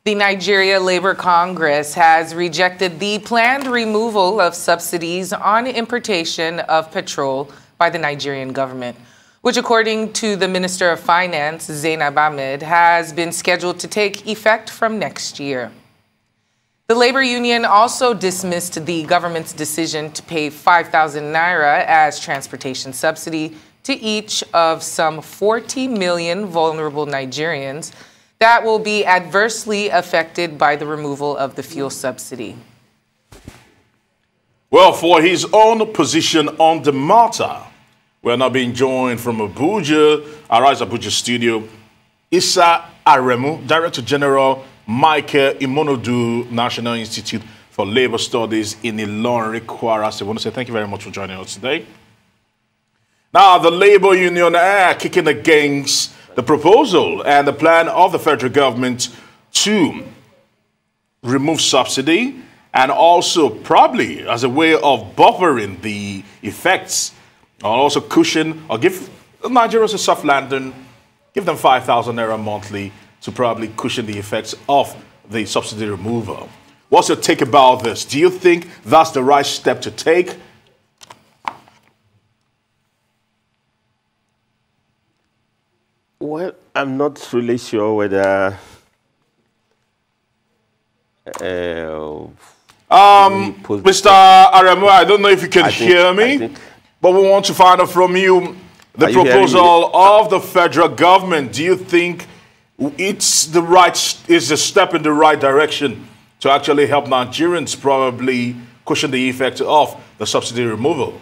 The Nigeria Labour Congress has rejected the planned removal of subsidies on importation of petrol by the Nigerian government, which, according to the Minister of Finance, Zainab Ahmed, has been scheduled to take effect from next year. The labor union also dismissed the government's decision to pay 5,000 naira as transportation subsidy to each of some 40 million vulnerable Nigerians that will be adversely affected by the removal of the fuel subsidy. Well, for his own position on the matter, we're now being joined from Abuja, Arise Abuja studio, Issa Aremu, Director General, Michael Imonodu, National Institute for Labor Studies in Ilorin, Kwara. So I want to say thank you very much for joining us today. Now, the labor union are kicking against the proposal and the plan of the federal government to remove subsidy, and also probably as a way of buffering the effects, or also cushion, or give Nigerians a soft landing, give them 5,000 naira monthly to probably cushion the effects of the subsidy removal. What's your take about this? Do you think that's the right step to take? Well, I'm not really sure whether Mr. Aremu, I don't know if you can hear me, but we want to find out from you the proposal of the federal government. Do you think it's a step in the right direction to actually help Nigerians probably cushion the effect of the subsidy removal?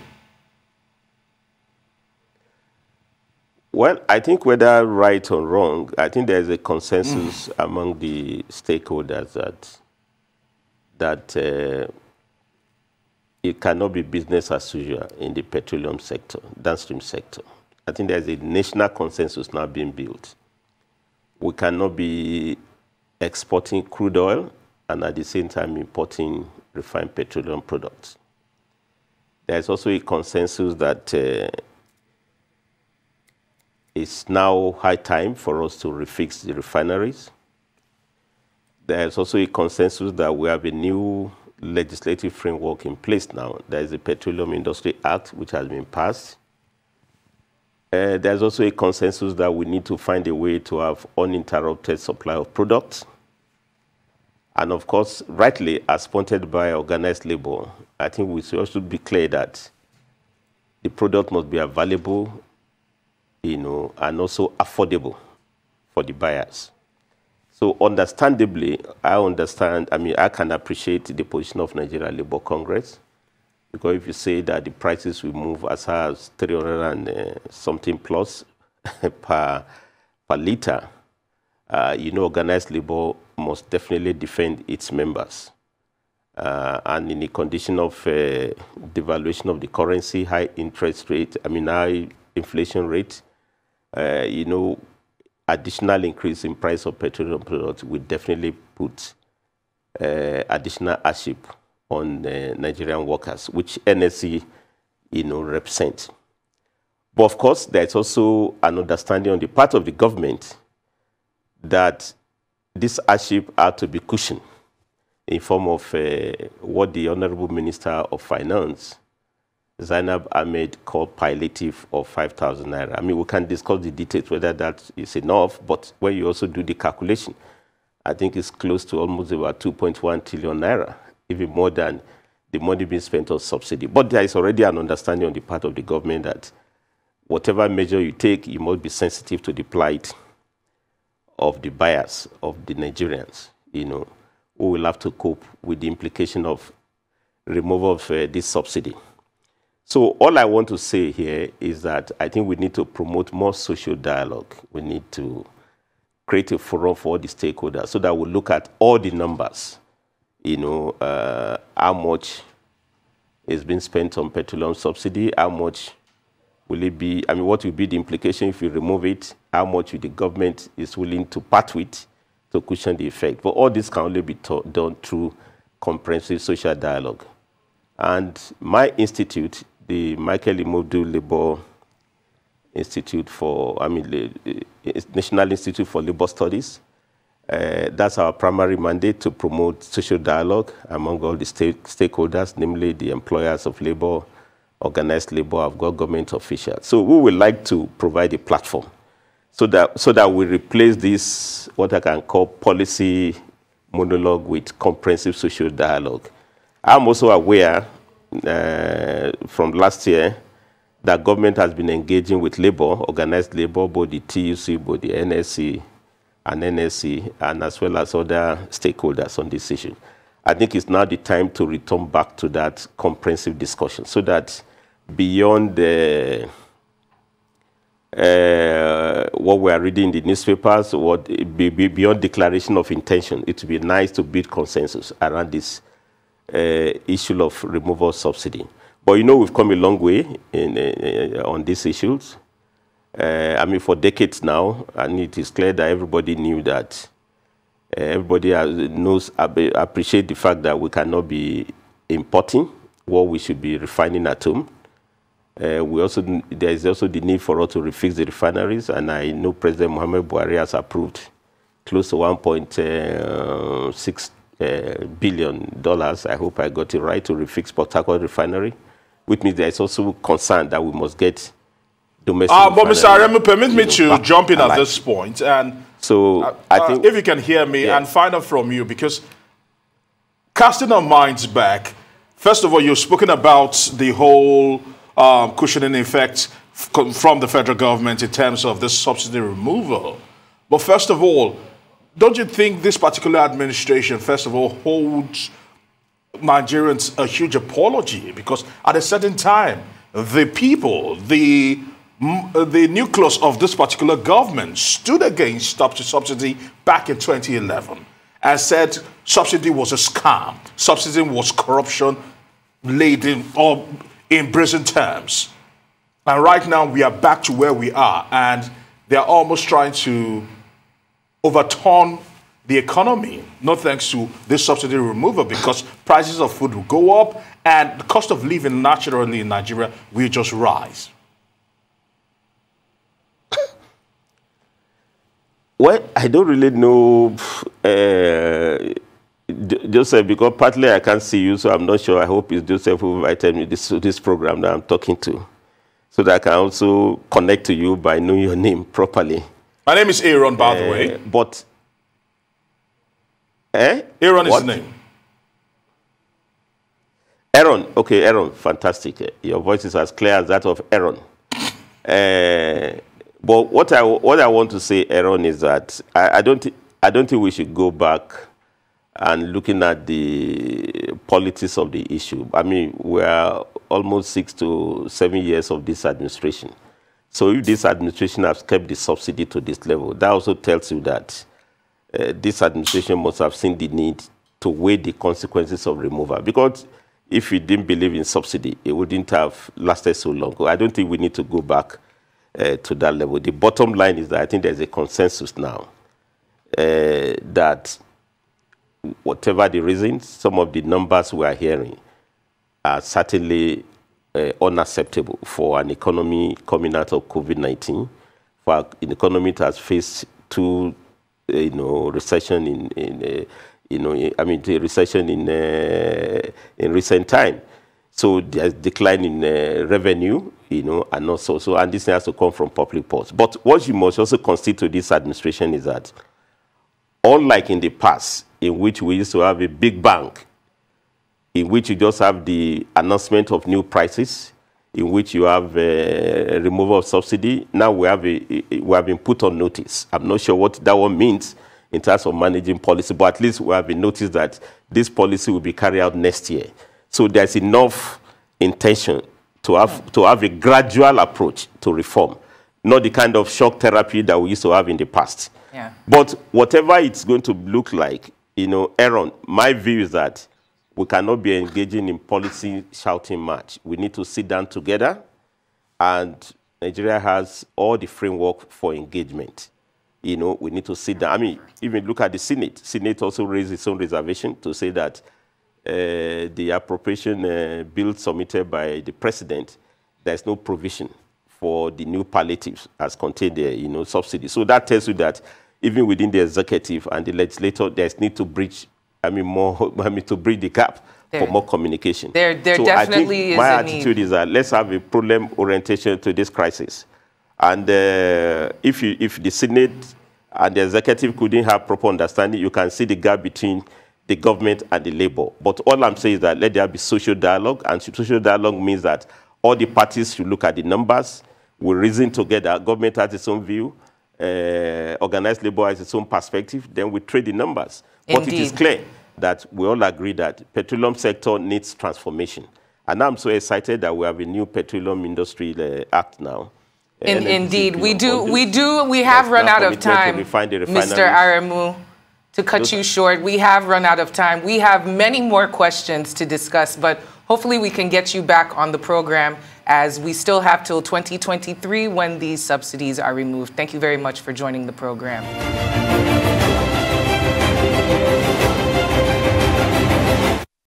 Well, I think whether right or wrong, I think there's a consensus among the stakeholders that it cannot be business as usual in the petroleum sector, downstream sector. I think there's a national consensus now being built. We cannot be exporting crude oil and at the same time importing refined petroleum products. There's also a consensus that it's now high time for us to refix the refineries. There's also a consensus that we have a new legislative framework in place now. There is the Petroleum Industry Act, which has been passed. There's also a consensus that we need to find a way to have uninterrupted supply of products. And of course, rightly, as pointed by organized labor, I think we should also be clear that the product must be available, and also affordable for the buyers. So understandably, I can appreciate the position of Nigeria Labour Congress, because if you say that the prices will move as high as 300 and something plus per liter, organized labor must definitely defend its members. And in the condition of devaluation of the currency, high interest rate, high inflation rate, additional increase in price of petroleum products will definitely put additional hardship on Nigerian workers, which NSC, represent. But of course, there's also an understanding on the part of the government that this hardship had to be cushioned in form of what the Honorable Minister of Finance, Zainab Ahmed, called palliative of 5,000 naira. We can discuss the details, whether that is enough, but when you also do the calculation, I think it's close to almost about 2.1 trillion naira, even more than the money being spent on subsidy. But there is already an understanding on the part of the government that whatever measure you take, you must be sensitive to the plight of the buyers, of the Nigerians, who will have to cope with the implication of removal of this subsidy. So all I want to say here is that I think we need to promote more social dialogue. We need to create a forum for all the stakeholders so that we look at all the numbers, how much is being spent on petroleum subsidy, how much will it be, what will be the implication if we remove it, how much the government is willing to part with to cushion the effect. But all this can only be done through comprehensive social dialogue. And my institute, the Michael Imonodu Labour Institute for, National Institute for Labor Studies, That's our primary mandate, to promote social dialogue among all the stakeholders, namely the employers of labor, organized labor, of government officials. So we would like to provide a platform so that we replace this, what I can call policy monologue, with comprehensive social dialogue. I'm also aware from last year that government has been engaging with labor, organized labor, both the TUC, both the NSC and NSC, and as well as other stakeholders on this issue. I think it's now the time to return back to that comprehensive discussion, so that beyond what we are reading in the newspapers, beyond declaration of intention, it would be nice to build consensus around this issue of removal of subsidy. But you know, we've come a long way on these issues. I mean, for decades now, and it is clear that everybody knew that, everybody appreciate the fact that we cannot be importing what we should be refining at home. There is also the need for us to refix the refineries, and I know President Muhammad Buhari has approved close to $1.6 billion. I hope I got it right, to refix Port Harcourt refinery, which means there is also concern that we must get domestic. But Mr. Aremu, permit me to jump in at this point, and so I think, if you can hear me, and find out from you, because casting our minds back, first of all, you've spoken about the whole cushioning effect from the federal government in terms of this subsidy removal. But first of all, don't you think this particular administration, first of all, holds Nigerians a huge apology? Because at a certain time, the people, the nucleus of this particular government stood against subsidy back in 2011 and said subsidy was a scam, subsidy was corruption laden or in prison terms. And right now we are back to where we are, and they are almost trying to overturn the economy, not thanks to this subsidy removal, because prices of food will go up and the cost of living naturally in Nigeria will just rise. Well, I don't really know, Joseph, because partly I can't see you, so I'm not sure. I hope it's Joseph who invited me to this program that I'm talking to, so that I can also connect to you by knowing your name properly. My name is Aaron, by the way. But Aaron is the name. Aaron, okay, Aaron, fantastic. Your voice is as clear as that of Aaron. But what I want to say, Aaron, is that I don't think we should go back and looking at the politics of the issue. I mean, we are almost 6 to 7 years of this administration. So if this administration has kept the subsidy to this level, that also tells you that this administration must have seen the need to weigh the consequences of removal. Because if we didn't believe in subsidy, it wouldn't have lasted so long. I don't think we need to go back to that level. The bottom line is that I think there's a consensus now that whatever the reasons, some of the numbers we are hearing are certainly unacceptable for an economy coming out of COVID-19. For an economy that has faced two, recession the recession in recent time. So there's decline in revenue, and also and this has to come from public purse. But what you must also consider to this administration is that, unlike in the past, in which we used to have a big bang, in which you just have the announcement of new prices, in which you have removal of subsidy. Now we have been put on notice. I'm not sure what that one means in terms of managing policy, but at least we have been noticed that this policy will be carried out next year. So there's enough intention to have a gradual approach to reform, not the kind of shock therapy that we used to have in the past. Yeah. But whatever it's going to look like, Aaron, my view is that we cannot be engaging in policy shouting match. We need to sit down together, and Nigeria has all the framework for engagement. We need to sit down. I mean, even look at the Senate. Senate also raised its own reservation to say that the appropriation bill submitted by the president, there's no provision for the new palliatives as contained there, subsidies. So that tells you that even within the executive and the legislature, there's need to bridge, to bridge the gap for more communication. There so definitely I think my is a attitude need. is that let's have a problem orientation to this crisis. And if the Senate and the executive couldn't have proper understanding, you can see the gap between the government and the labor. But all I'm saying is that let there be social dialogue, and social dialogue means that all the parties should look at the numbers, we reason together, government has its own view, organized labor has its own perspective, then we trade the numbers. But it is clear that we all agree that petroleum sector needs transformation. And I'm so excited that we have a new Petroleum Industry Act now. Indeed, we have run out of time, Mr. Aremu. To cut you short, we have run out of time. We have many more questions to discuss, but hopefully we can get you back on the program as we still have till 2023 when these subsidies are removed. Thank you very much for joining the program.